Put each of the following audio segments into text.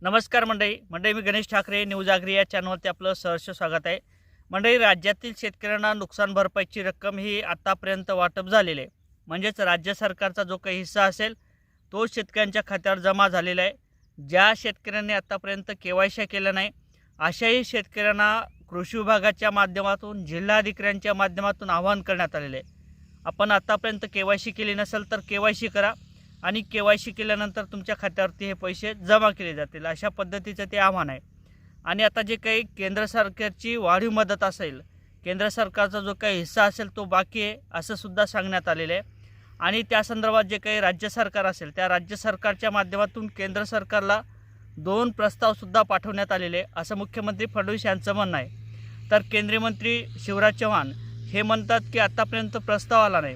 नमस्कार मंडळी मी गणेश ठाकरे न्यूज आगरी या चॅनलवरती आपलं सहर्ष स्वागत आहे। मंडळी, राज्यातील शेतकऱ्यांना नुकसान भरपाईची रक्कम ही आतापर्यंत वाटप झालेली आहे। म्हणजेच राज्य सरकारचा जो काही हिस्सा असेल तो शेतकऱ्यांच्या खात्यावर जमा झालेला आहे। ज्या शेतकऱ्यांनी आतापर्यंत केवायसी केलं नाही अशाही शेतकऱ्यांना कृषी विभागाच्या माध्यमातून जिल्हाधिकाऱ्यांच्या माध्यमातून आवाहन करण्यात आलेले आहे। आपण आतापर्यंत केवायसी केली नसेल तर केवायसी करा आणि केवायसी केल्यानंतर तुमच्या खात्यावरती हे पैसे जमा केले जातील, अशा पद्धतीचं ते आव्हान आहे। आणि आता जे काही केंद्र सरकारची वाढीव मदत असेल, केंद्र सरकारचा जो काही हिस्सा असेल तो बाकी आहे असं सुद्धा सांगण्यात आलेलं आहे। आणि त्या संदर्भात जे काही राज्य सरकार असेल त्या राज्य सरकारच्या माध्यमातून केंद्र सरकारला 2 प्रस्तावसुद्धा पाठवण्यात आलेले असं मुख्यमंत्री फडणवीस यांचं म्हणणं आहे। तर केंद्रीय मंत्री शिवराज चौहान हे म्हणतात की आतापर्यंत प्रस्ताव आला नाही।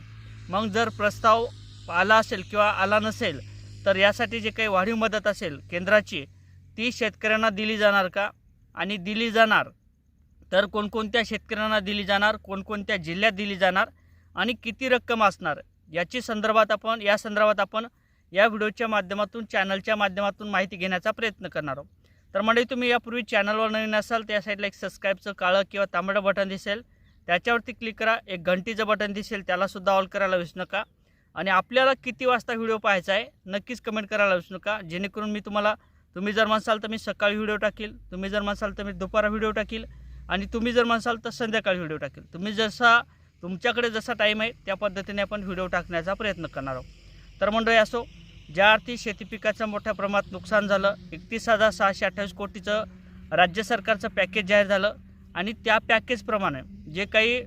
मग जर प्रस्ताव आला असेल किंवा आला नसेल तर यासाठी जे काही वाढीव मदत असेल केंद्राची ती शेतकऱ्यांना दिली जाणार का, आणि दिली जाणार तर कोणकोणत्या शेतकऱ्यांना दिली जाणार, कोणकोणत्या जिल्ह्यात दिली जाणार आणि किती रक्कम असणार या संदर्भात आपण या व्हिडिओच्या माध्यमातून चॅनलच्या माध्यमातून माहिती घेण्याचा प्रयत्न करणार आहोत। तर मंडळी, तुम्ही यापूर्वी चॅनलवर नवीन असाल त्या साईडला एक सबस्क्राईबचं काळं किंवा तांबडं बटन दिसेल त्याच्यावरती क्लिक करा। एक घंटीचं बटन दिसेल त्यालासुद्धा ऑल करायला विसरू नका। आणि आपल्याला किती वाजता व्हिडिओ पाहायचा आहे नक्कीच कमेंट करायला विसरू नका, जेणेकरून मी तुम्ही जर म्हणसाल तर मी सकाळी व्हिडिओ टाकील, तुम्ही जर म्हणसाल तर मी दुपारा व्हिडिओ टाकील, आणि तुम्ही जर म्हणसाल तर संध्याकाळी व्हिडिओ टाकील। तुमच्याकडे जसा टाईम आहे त्या पद्धतीने आपण व्हिडिओ टाकण्याचा प्रयत्न करणार आहोत। तर मंडळी, असो ज्या अर्थी शेती पिकाचं मोठ्या प्रमाणात नुकसान झालं, 31,628 कोटीचं राज्य सरकारचं पॅकेज जाहीर झालं आणि त्या पॅकेजप्रमाणे जे काही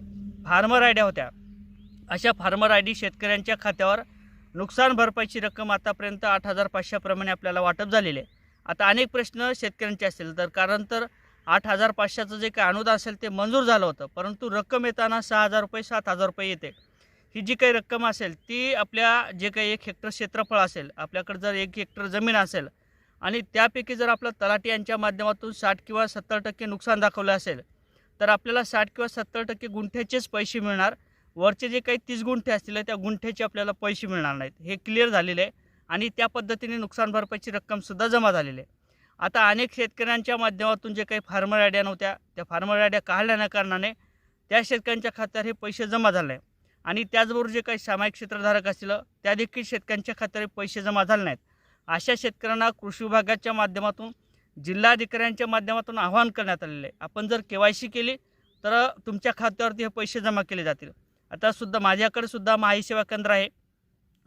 फार्मर आयडिया होत्या अशा फार्मर आयडी शेतकऱ्यांच्या खात्यावर नुकसान भरपाईची रक्कम आतापर्यंत 8,500 प्रमाणे आपल्याला वाटप झालेले आहे। आता अनेक प्रश्न शेतकऱ्यांचे असतील तर कारण तर 8,500चं जे काही अनुदान असेल ते मंजूर झालं होतं, परंतु रक्कम येताना 6,000 रुपये 7,000 रुपये येते। ही जी काही रक्कम असेल ती आपल्या जे काही 1 हेक्टर क्षेत्रफळ असेल, आपल्याकडे जर 1 हेक्टर जमीन असेल आणि त्यापैकी जर आपलं तलाठी यांच्या माध्यमातून 60 किंवा 70% नुकसान दाखवलं असेल तर आपल्याला 60 किंवा 70% गुंठ्याचेच पैसे मिळणार। वरचे जे काही 30 गुंठे असतील त्या गुंठ्याचे आपल्याला पैसे मिळणार नाहीत, हे क्लिअर झालेले आहे। आणि त्या पद्धतीने नुकसान भरपाईची रक्कमसुद्धा जमा झालेली आहे। आता अनेक शेतकऱ्यांच्या माध्यमातून जे काही फार्मर आयडिया नव्हत्या त्या फार्मर आयडिया काढल्याने कारणाने त्या शेतकऱ्यांच्या खात्यावर हे पैसे जमा झाले आहे। आणि त्याचबरोबर जे काही सामायिक क्षेत्रधारक असतील त्या देखील शेतकऱ्यांच्या खात्यावर पैसे जमा झाले नाहीत। अशा शेतकऱ्यांना कृषी विभागाच्या माध्यमातून जिल्हाधिकाऱ्यांच्या माध्यमातून आवाहन करण्यात आलेले आहे। आपण जर केवायसी केली तर तुमच्या खात्यावरती हे पैसे जमा केले जातील। आता सुद्धा माझ्याकडे सुद्धा माही सेवा केंद्र आहे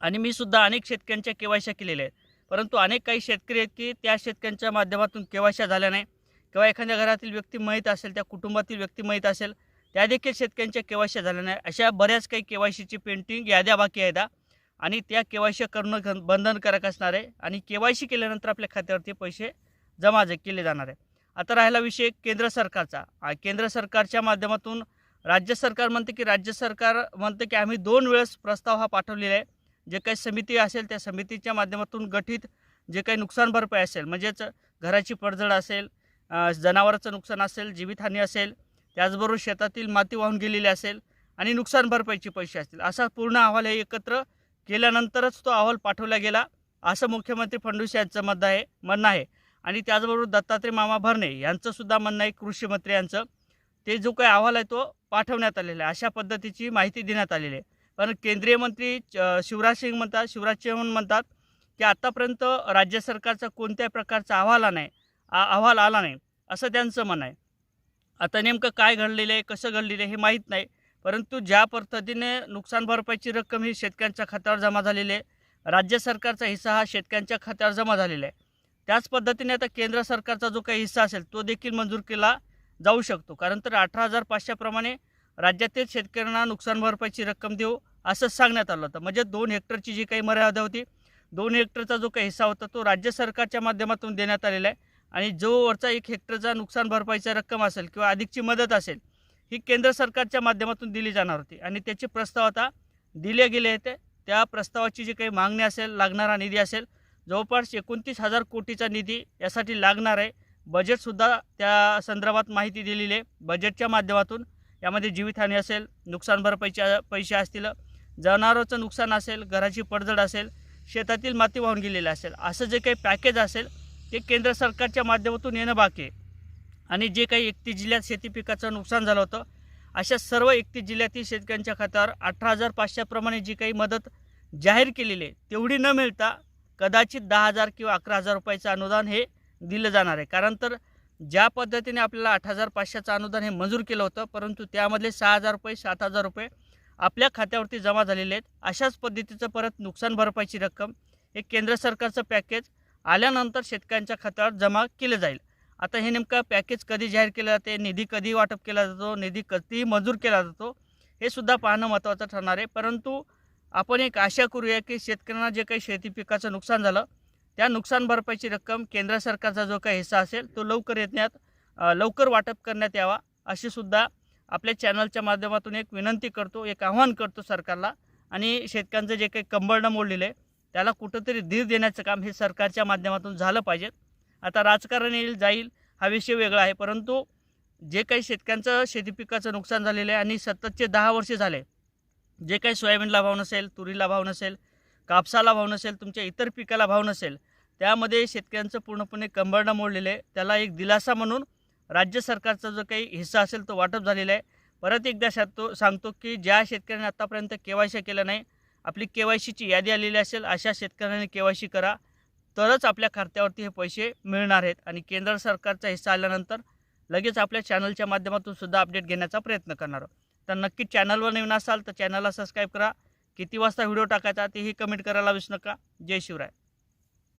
आणि मी सुद्धा अनेक शेतकऱ्यांच्या केवायसी केलेल्या आहेत, परंतु काही शेतकरी आहेत की त्या शेतकऱ्यांच्या माध्यमातून केवायसी झाल्या नाही किंवा एखाद्या घरातील व्यक्ती माहीत असेल, त्या कुटुंबातील व्यक्ती माहीत असेल त्या देखील शेतकऱ्यांच्या केवायसी झाल्या नाही। अशा बऱ्याच काही केवायसीची पेंटिंग याद्या बाकी आहेत आणि त्या केवायसी करणं बंधनकारक असणार आहे आणि केवायसी केल्यानंतर आपल्या खात्यावरती पैसे जमा केले जाणार आहे। आता राहिला विषय केंद्र सरकारचा। केंद्र सरकारच्या माध्यमातून राज्य सरकार म्हणते की आम्ही 2 वेळेस प्रस्ताव हा पाठवलेला आहे। जे काही समिती असेल त्या समितीच्या माध्यमातून गठीत जे काही नुकसान भरपाई असेल, म्हणजेच घराची पडझड असेल, जनावरांचं नुकसान असेल, जीवितहानी असेल, त्याचबरोबर शेतातील माती वाहून गेलेली असेल आणि नुकसान भरपाईचे पैसे असतील, असा पूर्ण अहवाल हे एकत्र केल्यानंतरच तो अहवाल पाठवला गेला असं मुख्यमंत्री फडणवीस यांचं म्हणणं आहे। आणि त्याचबरोबर दत्तात्रय मामा भरणे यांचंसुद्धा म्हणणं आहे, कृषी मंत्री यांचं, ते जो काही अहवाल आहे तो पाठवण्यात आलेला आहे, अशा पद्धतीची माहिती देण्यात आलेली आहे। पण केंद्रीय मंत्री शिवराज चौहान म्हणतात की आतापर्यंत राज्य सरकारचा कोणत्याही प्रकारचा अहवाल आला नाही असं त्यांचं म्हणणं आहे। आता नेमकं काय घडलेलं आहे, कसं घडलेलं आहे हे माहीत नाही, परंतु ज्या पद्धतीने नुकसान भरपाईची रक्कम ही शेतकऱ्यांच्या खात्यावर जमा झालेली आहे, राज्य सरकारचा हिस्सा हा शेतकऱ्यांच्या खात्यावर जमा झालेला आहे, त्याच पद्धतीने आता केंद्र सरकारचा जो काही हिस्सा असेल तो देखील मंजूर केला जाऊ शकतो। कारण तर 18,500 प्रमाणे राज्यातील शेतकऱ्यांना नुकसान भरपाईची रक्कम देऊ असं सांगण्यात आलं होतं। म्हणजे 2 हेक्टरची जी काही मर्यादा होती, 2 हेक्टरचा जो काही हिस्सा होता तो राज्य सरकारच्या माध्यमातून देण्यात आलेला आहे आणि जो वरचा 1 हेक्टरचा नुकसान भरपाईची रक्कम असेल किंवा अधिकची मदत असेल ही केंद्र सरकारच्या माध्यमातून दिली जाणार होती आणि त्याचे प्रस्ताव आता दिले गेले होते। त्या प्रस्तावाची जी काही मागणी असेल, लागणारा निधी असेल, जवळपास 29,000 कोटीचा निधी यासाठी लागणार आहे। बजेटसुद्धा त्या संदर्भात माहिती दिलेली आहे। बजेटच्या माध्यमातून यामध्ये जीवितहानी असेल, नुकसान भरपाईचे पैसे असतील, जनावरांचं नुकसान असेल, घराची पडझड असेल, शेतातील माती वाहून गेलेली असेल, असं जे काही पॅकेज असेल ते केंद्र सरकारच्या माध्यमातून येणं बाकी आहे. आणि जे काही 31 जिल्ह्यात शेती पिकाचं नुकसान झालं होतं, अशा सर्व 31 जिल्ह्यातील शेतकऱ्यांच्या खात्यावर 18,500 प्रमाणे जी काही मदत जाहीर केलेली आहे तेवढी न मिळता कदाचित 10,000 किंवा 11,000 रुपयाचं अनुदान हे दिलं जाणार आहे. कारण तर ज्या पद्धतीने आपल्याला 8,500चं अनुदान हे मंजूर केलं होतं, परंतु त्यामधले 6,000 रुपये 7,000 रुपये आपल्या खात्यावरती जमा झालेले आहेत. अशाच पद्धतीचं परत नुकसान भरपाईची रक्कम हे केंद्र सरकारचं पॅकेज आल्यानंतर शेतकऱ्यांच्या खात्यावर जमा केलं जाईल. आता हे नेमकं पॅकेज कधी जाहीर केलं जाते, निधी कधी वाटप केला जातो, निधी कधी मंजूर केला जातो, हे सुद्धा पाहणं महत्त्वाचं ठरणार आहे. परंतु आपण एक आशा करूया की शेतकऱ्यांना जे काही शेती पिकाचं नुकसान झालं त्या नुकसान भरपाईची रक्कम केंद्र सरकारचा जो काही हिस्सा असेल तो लवकर वाटप करण्यात यावा, अशी सुद्धा आपल्या चॅनलच्या माध्यमातून एक विनंती करतो, एक आव्हान करतो सरकारला. आणि शेतकऱ्यांचं जे काही कंबरडं मोडलेलं आहे त्याला कुठंतरी धीर देण्याचं काम हे सरकारच्या माध्यमातून झालं पाहिजे. आता राजकारण येईल जाईल हा विषय वेगळा आहे, परंतु जे काही शेतकऱ्यांचं शेती पिकाचं नुकसान झालेलं आहे आणि सततचे 10 वर्ष झाले, जे काही सोयाबीनला भाव नसेल, तुरीला भाव नसेल, कापसाला भाव नसेल, तुमच्या इतर पिकाला भाव नसेल, त्यामध्ये शेतकऱ्यांचं पूर्णपणे कंबरडं मोडलेलं आहे. त्याला एक दिलासा म्हणून राज्य सरकारचा जो काही हिस्सा असेल तो वाटप झालेला आहे. परत एकदा सांगतो की ज्या शेतकऱ्यांनी आत्तापर्यंत KYC केलं नाही, आपली KYCची यादी आलेली असेल, अशा शेतकऱ्यांनी KYC करा, तरच आपल्या खात्यावरती हे पैसे मिळणार आहेत. आणि केंद्र सरकारचा हिस्सा आल्यानंतर लगेच आपल्या चॅनलच्या माध्यमातून सुद्धा अपडेट घेण्याचा प्रयत्न करणार आहोत. तर नक्कीच चॅनलवर नवीन असाल तर चॅनलला सबस्क्राईब करा. किती वाजता व्हिडिओ टाकायचा तेही कमेंट करायला विसरू नका. जय शिवराय.